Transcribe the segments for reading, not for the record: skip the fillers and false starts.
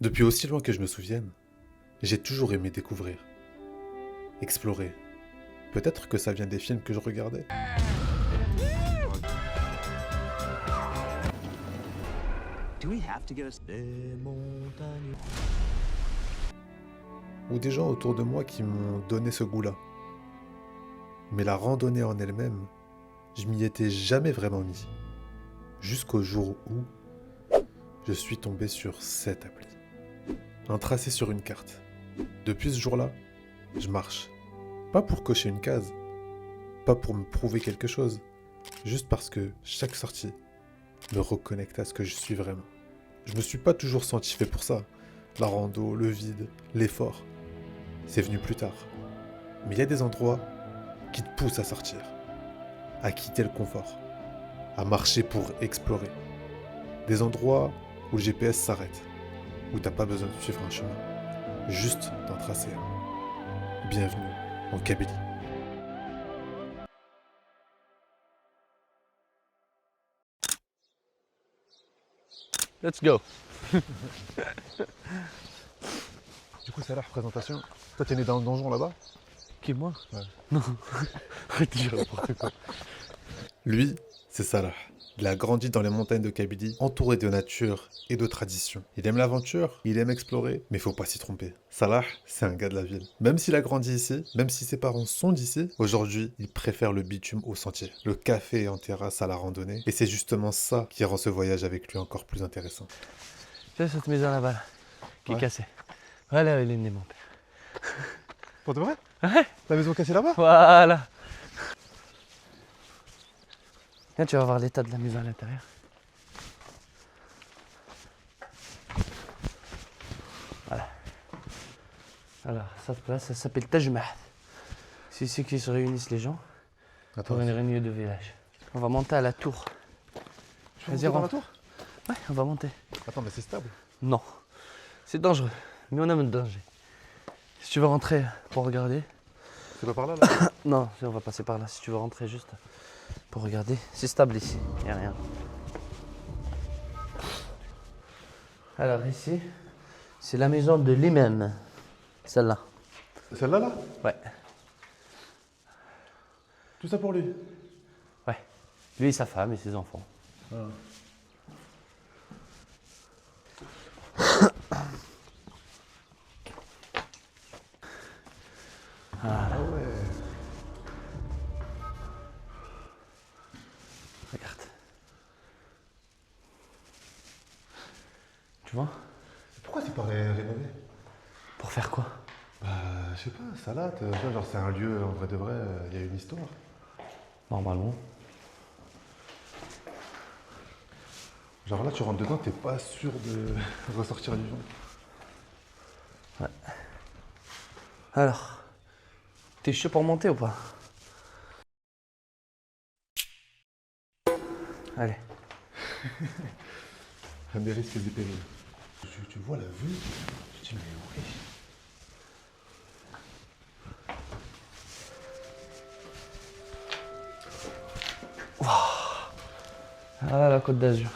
Depuis aussi loin que je me souvienne, j'ai toujours aimé découvrir, explorer. Peut-être que ça vient des films que je regardais. Do we have to go des montagnes? Ou des gens autour de moi qui m'ont donné ce goût-là. Mais la randonnée en elle-même, je m'y étais jamais vraiment mis. Jusqu'au jour où je suis tombé sur cette appli. Un tracé sur une carte. Depuis ce jour-là, je marche. Pas pour cocher une case, pas pour me prouver quelque chose, juste parce que chaque sortie me reconnecte à ce que je suis vraiment. Je me suis pas toujours senti fait pour ça. La rando, le vide, l'effort. C'est venu plus tard. Mais il y a des endroits qui te poussent à sortir, à quitter le confort, à marcher pour explorer. Des endroits où le GPS s'arrête, où t'as pas besoin de suivre un chemin, juste d'en tracer un. Bienvenue en Kabylie. Let's go. Du coup, c'est la représentation. Toi, t'es né dans le donjon là-bas? Qui, moi? Ouais. Non. Arrête de dire n'importe quoi. Lui, c'est Salah. Il a grandi dans les montagnes de Kabylie, entouré de nature et de traditions. Il aime l'aventure, il aime explorer, mais faut pas s'y tromper. Salah, c'est un gars de la ville. Même s'il a grandi ici, même si ses parents sont d'ici, aujourd'hui, il préfère le bitume au sentier, le café en terrasse à la randonnée, et c'est justement ça qui rend ce voyage avec lui encore plus intéressant. Tu sais cette maison là-bas, là, qui est Ouais. cassée. Voilà, il est né mon père. Pour de vrai? Ouais. La maison cassée là-bas? Voilà. Viens, tu vas voir l'état de la maison à l'intérieur. Voilà. Alors, cette place, ça s'appelle Taj Mahal. C'est ici qu'ils se réunissent les gens pour une réunion de village. On va monter à la tour. Vas-y, dans la rentre. tour? Ouais, on va monter. Attends, mais c'est stable. Non, c'est dangereux, mais on aime le danger. Si tu veux rentrer pour regarder, C'est pas par là, là? non, on va passer par là. Si tu veux rentrer juste pour regarder, c'est stable ici, il n'y a rien. Alors ici, c'est la maison de l'imam, celle-là. Celle-là, là? Ouais, Tout ça pour lui? ouais. Lui et sa femme et ses enfants. Ah ouais. Regarde. Tu vois? Pourquoi c'est pas rénové? Pour faire quoi? Bah, je sais pas, Salat, tu vois, genre c'est un lieu, en vrai de vrai, il y a une histoire. Normalement. Genre là, tu rentres dedans, t'es pas sûr de ressortir vivant. Alors, t'es chaud pour monter ou pas? Allez. Un des risques et des périls. Tu vois la vue? Je dis, mais oui. Ah, la Côte d'Azur.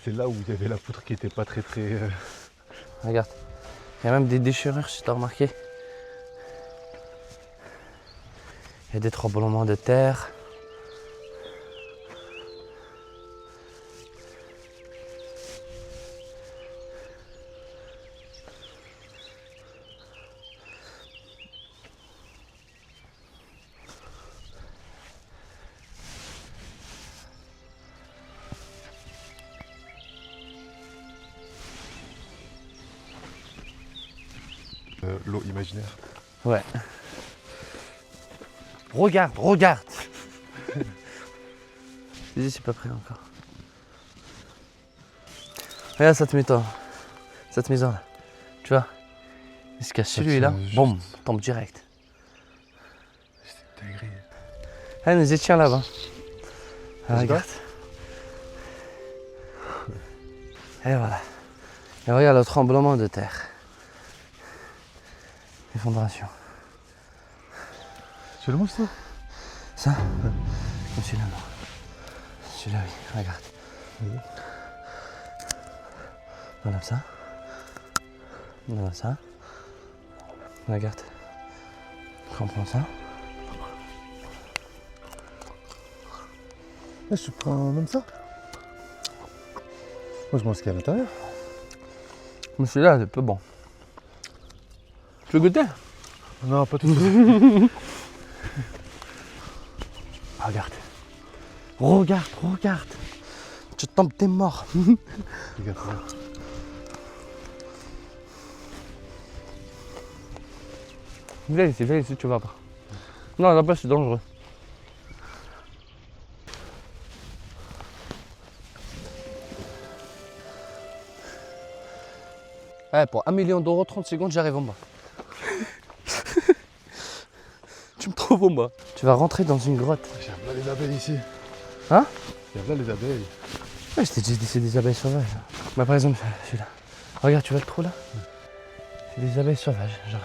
C'est là où il y avait la poutre qui était pas très. Regarde. Il y a même des déchirures, si tu as remarqué. Il y a des tremblements de terre. L'eau imaginaire. Ouais. Regarde, regarde. Vas-y, c'est pas prêt encore. Regarde cette maison. Cette maison là. Tu vois? Il se casse celui-là. tient juste. Boum, tombe direct. C'est dingue. Ah, nous étions là-bas. Ah, Vas-y, regarde. Et voilà. Et regarde le tremblement de terre. Effondration. C'est le mousse, ça? Ça? Celui-là, non. Celui-là, oui, regarde. Voilà ça. Voilà ça. Regarde. On prend ça. Eh, je prends même ça. Moi, je mange ce qu'il y a à l'intérieur. Mais celui-là, c'est peu bon. Tu veux goûter? Non, pas tout de suite. Regarde. Regarde, regarde. Tu tombes, t'es mort. Regarde ça. Viens ici, tu vas pas. Non, là-bas, c'est dangereux. Ouais, pour 1 million d'euros, 30 secondes, j'arrive en bas. Tu me trouves en bas. Tu vas rentrer dans une grotte. J'ai là les abeilles ici. Hein? Il y a là les abeilles. Ouais, je t'ai déjà dit, c'est des abeilles sauvages. Bah, par exemple, celui-là. Regarde, tu vois le trou là? C'est des abeilles sauvages. Genre,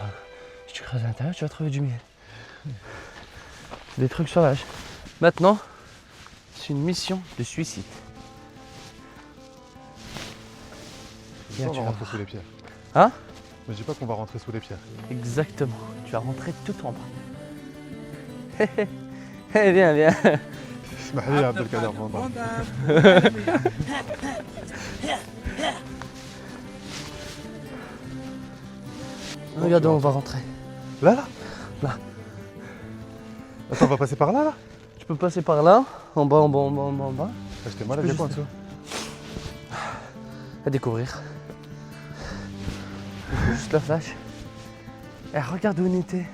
si tu creuses à l'intérieur, tu vas trouver du miel. C'est des trucs sauvages. Maintenant, c'est une mission de suicide. Je dis pas tu qu'on va vas rentrer sous les pierres. Hein? Mais je dis pas qu'on va rentrer sous les pierres. Exactement. Tu vas rentrer tout en bas. Eh, viens, viens. Ismaël Abdelkader Vanda. Regarde où on va rentrer. Là, là? Là. Attends, on va passer par là, là? Tu peux passer par là, en bas, en bas, en bas, en bas, en bas. Ah, j'étais malade, il y a quoi en dessous? À découvrir. Juste la flash. Eh, regarde où on était.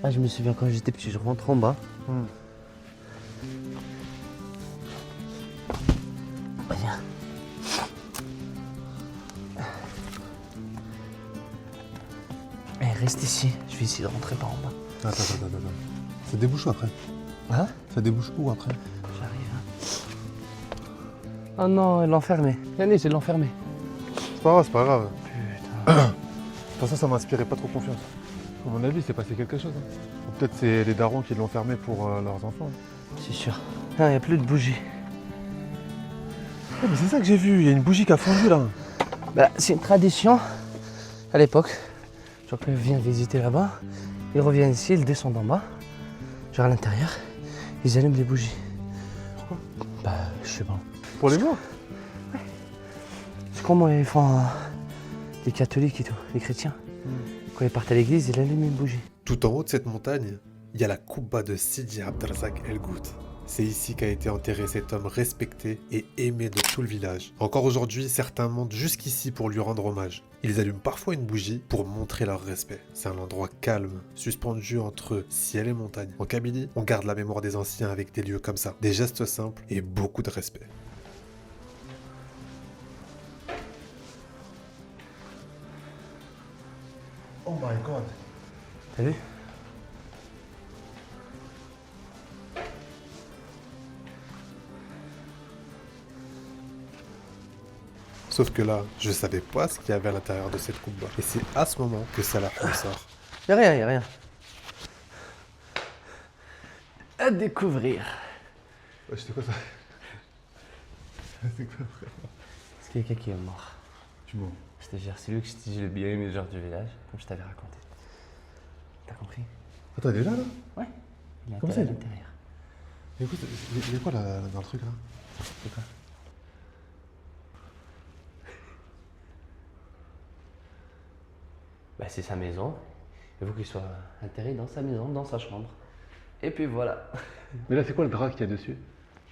Ah, je me souviens quand j'étais petit, je rentre en bas. Viens. Eh, reste ici. Je vais essayer de rentrer par en bas. Attends. Ça débouche où après? Hein? Ça débouche où après? J'arrive. Oh non, elle l'a enfermé. Yannis, elle l'a enfermé. C'est pas grave. Putain. De toute façon, ça m'inspirait pas trop confiance. À mon avis, c'est passé quelque chose. Ou peut-être c'est les darons qui l'ont fermé pour leurs enfants. C'est sûr. Ah, il n'y a plus de bougies. Mais c'est ça que j'ai vu, il y a une bougie qui a fondu là. Bah, c'est une tradition à l'époque. Genre quand il vient visiter là-bas, il revient ici, il descend en bas, genre à l'intérieur, ils allument les bougies. Pourquoi? Bah, je sais pas. Pour les morts? C'est comment ils font les catholiques et tout, les chrétiens. Quand ils partent à l'église, ils allument une bougie. Tout en haut de cette montagne, il y a la Koubba de Sidi Abdelrazak El Ghout. C'est ici qu'a été enterré cet homme respecté et aimé de tout le village. Encore aujourd'hui, certains montent jusqu'ici pour lui rendre hommage. Ils allument parfois une bougie pour montrer leur respect. C'est un endroit calme, suspendu entre ciel et montagne. En Kabylie, on garde la mémoire des anciens avec des lieux comme ça. Des gestes simples et beaucoup de respect. Oh my god. T'as vu? Sauf que là, je savais pas ce qu'il y avait à l'intérieur de cette Koubba. Et c'est à ce moment que Salah me sort. Y'a rien, y'a rien. À découvrir. Ouais, c'était quoi ça? C'est quoi frère? Est-ce qu'il y a quelqu'un qui est mort? Tu mens. Je te jure, c'est lui que je t'ai dit le bien aimé genre du village, comme je t'avais raconté. T'as compris? Attends, il est là là? Ouais. Il est Comme ça, à il est- l'intérieur. Écoute, il y a quoi là, dans le truc là? C'est quoi? Bah, c'est sa maison. Il faut qu'il soit enterré dans sa maison, dans sa chambre. Et puis voilà. Mais là, c'est quoi le drap qu'il y a dessus?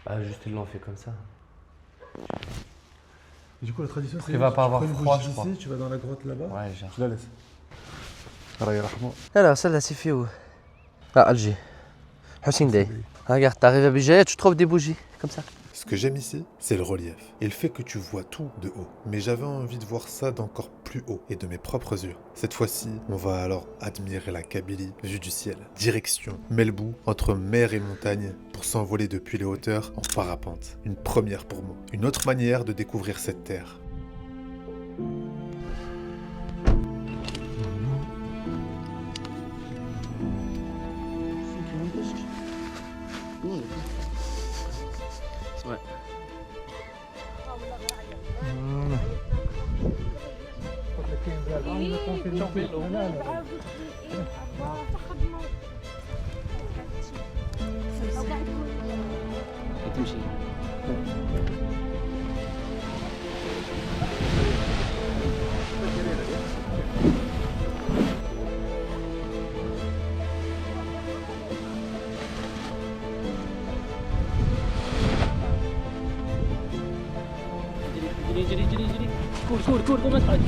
Bah, juste ils l'ont fait comme ça. Et du coup, la tradition, c'est. Il va pas avoir tu prends une froid, bougie je crois. ici, tu vas dans la grotte là-bas. Ouais, genre. Tu la laisses. Allah yarhamou. Alors, celle-là, c'est fait où? À Alger. Hussein Day. Regarde, t'arrives à Béjaïa, tu trouves des bougies, comme ça. Ce que j'aime ici, c'est le relief. Et le fait que tu vois tout de haut. Mais j'avais envie de voir ça d'encore plus haut et de mes propres yeux. Cette fois-ci, on va alors admirer la Kabylie vue du ciel. Direction Melbou, entre mer et montagne, pour s'envoler depuis les hauteurs en parapente. Une première pour moi. Une autre manière de découvrir cette terre. تمشي. جري كور ما تقعد.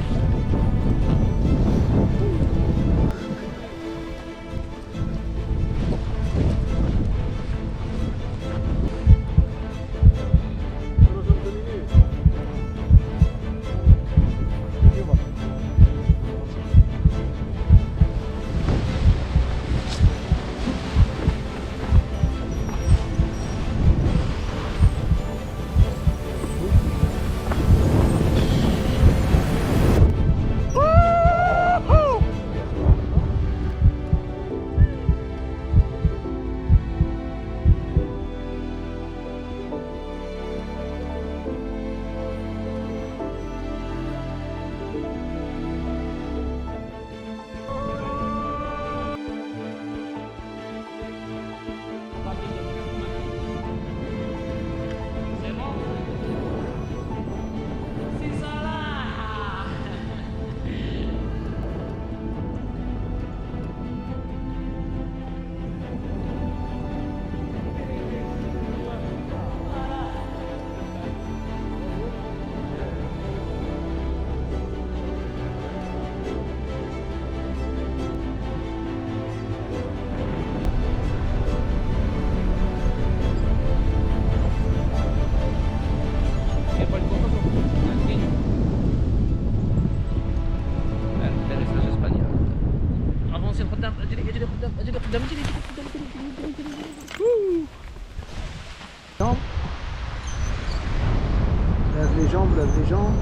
Lève les jambes.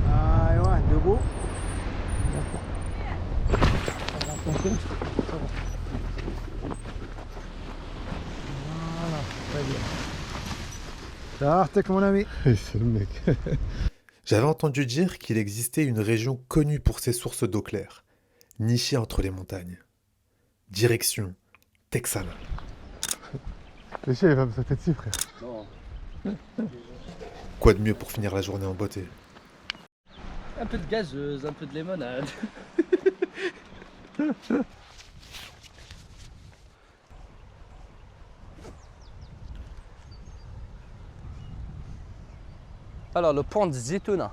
Ah ouais, debout. Voilà, très bien. Ça va, mon ami. C'est le mec. J'avais entendu dire qu'il existait une région connue pour ses sources d'eau claire, nichée entre les montagnes. Direction Texana. Le chien il va me sauter dessus, frère. Non. Quoi de mieux pour finir la journée en beauté? Un peu de gazeuse, un peu de limonade. Alors, le pont de Zitouna.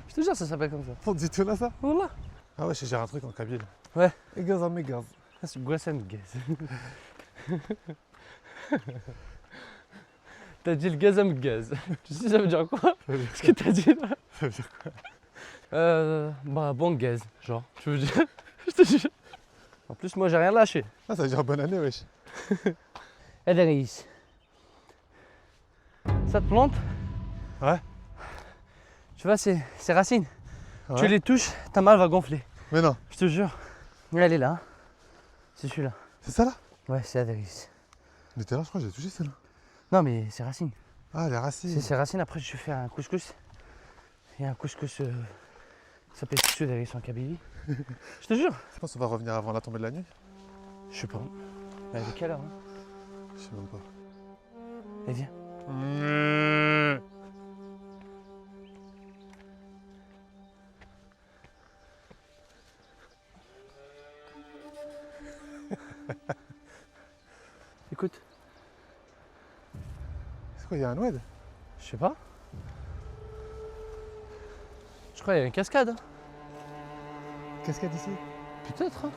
Je te jure, ça s'appelle comme ça. Pour du tout là, ça? Voilà. Ah ouais, je gère un truc en Kabyle. Ouais. Et gaz à mes gaz. Ça, c'est Guassem Gaz. T'as dit le gaz à me gaz. Tu sais, ça veut dire quoi? Ce que t'as dit là? Ça veut dire quoi? Bah, bon gaz, genre. Tu veux dire? Je te jure. En plus, moi, j'ai rien lâché. Ah, ça veut dire bonne année, wesh. Adaris. Ça te plante? Ouais. Tu vois, ces racines. Ouais. Tu les touches, ta malle va gonfler. Mais non. Je te jure. Elle est là. Hein. C'est celui-là. C'est ça là? Ouais, c'est Adaris. Mais tout à l'heure, je crois que j'ai touché celle-là. Non, mais c'est racines. Ah, les racines. C'est ces racines. Après, je fais un couscous. Il y a un couscous. Ça s'appelle couscous d'Adaris en Kabylie. Je te jure. Tu penses qu'on va revenir avant la tombée de la nuit? Je sais pas. Mais avec quelle heure hein? Je sais même pas. Et viens. Écoute, C'est quoi, il y a un oued? je sais pas. Je crois qu'il y a une cascade. Hein. Qu'est-ce qu'il y a d'ici? Peut-être. Hein.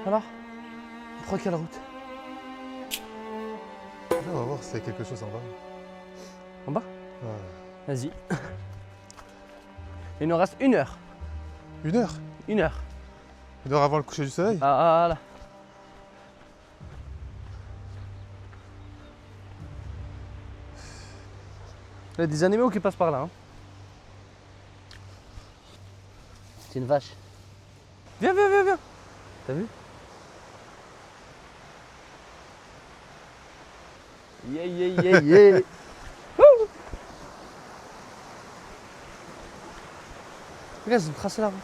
Alors, on prend quelle route? On va voir s'il y a quelque chose en bas. En bas? Ouais. Vas-y. Il nous reste 1 heure. 1 heure? 1 heure. 1 heure avant le coucher du soleil? Ah là. Il y a des animaux qui passent par là. Hein. C'est une vache. Viens. T'as vu? Yeah, yeah, yeah, yeah. Wouh. Regarde, ils ont tracé la route.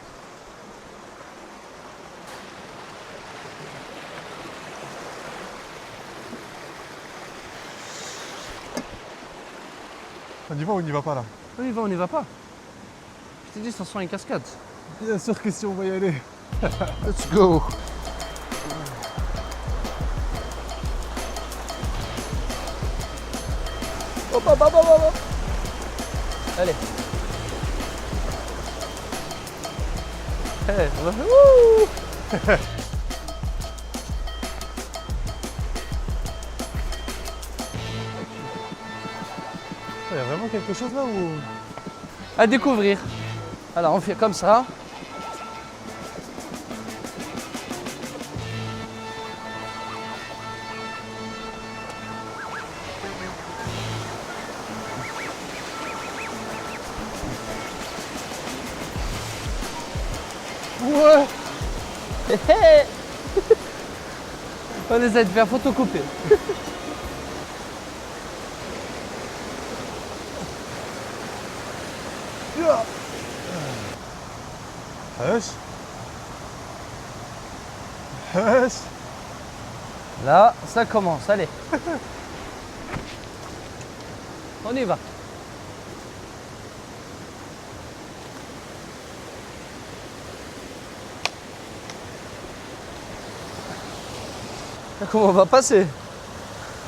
On y va ou on n'y va pas là? On y va, on n'y va pas. Je t'ai dit, ça sent une cascade. Bien sûr que si on va y aller. Let's go. Hop, hop, hop, hop, hop. Allez. Hey, wouh. Il y a vraiment quelque chose là ou... À découvrir. Alors on fait comme ça. Ouais. Hé, hé. On essaie de faire photocopier. Wesh. Wesh. Là, ça commence, allez. On y va. Comment on va passer?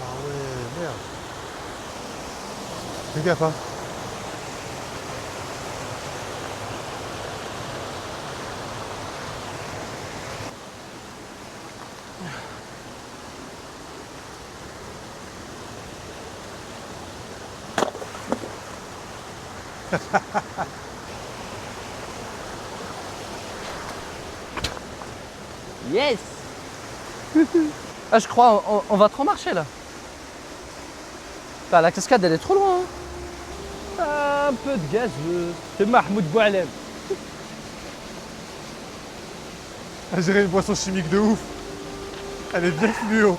Ah ouais, merde. Fais gaffe, hein. Yes. Ah, je crois on va trop marcher là. Bah, la cascade elle est trop loin. Un peu de gaz. C'est Mahmoud Boualem. On dirait une boisson chimique de ouf. Elle est bien fluo.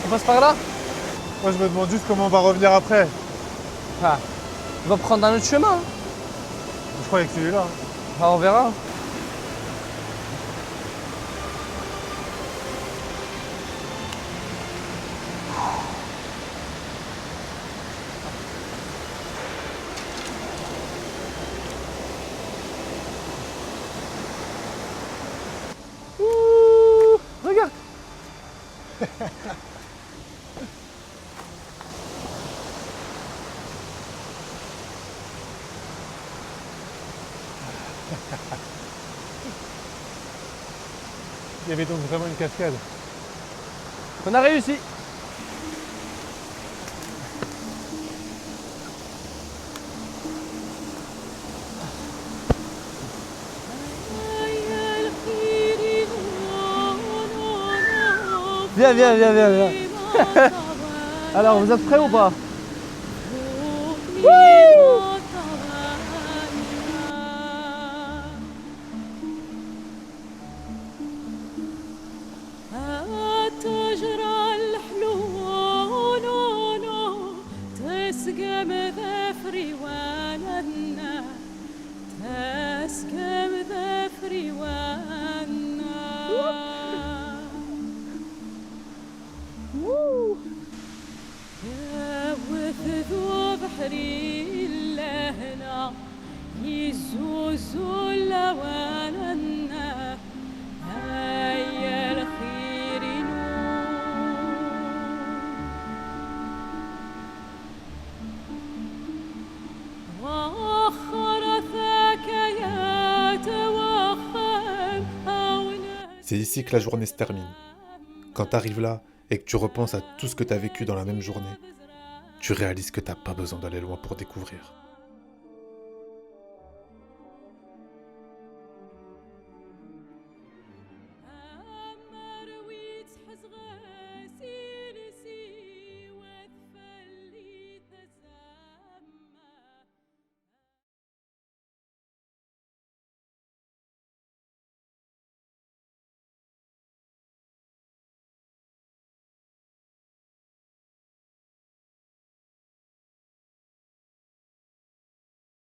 On passe par là? Moi je me demande juste comment on va revenir après. Ah, on va prendre un autre chemin. Hein. Je croyais que celui-là. Ah, on verra. Ouh, regarde. Il y avait donc vraiment une cascade. On a réussi. Viens, viens, viens, viens, viens. Alors, vous êtes prêts ou pas? C'est ici que la journée se termine. Quand t'arrives là et que tu repenses à tout ce que t'as vécu dans la même journée, tu réalises que t'as pas besoin d'aller loin pour découvrir.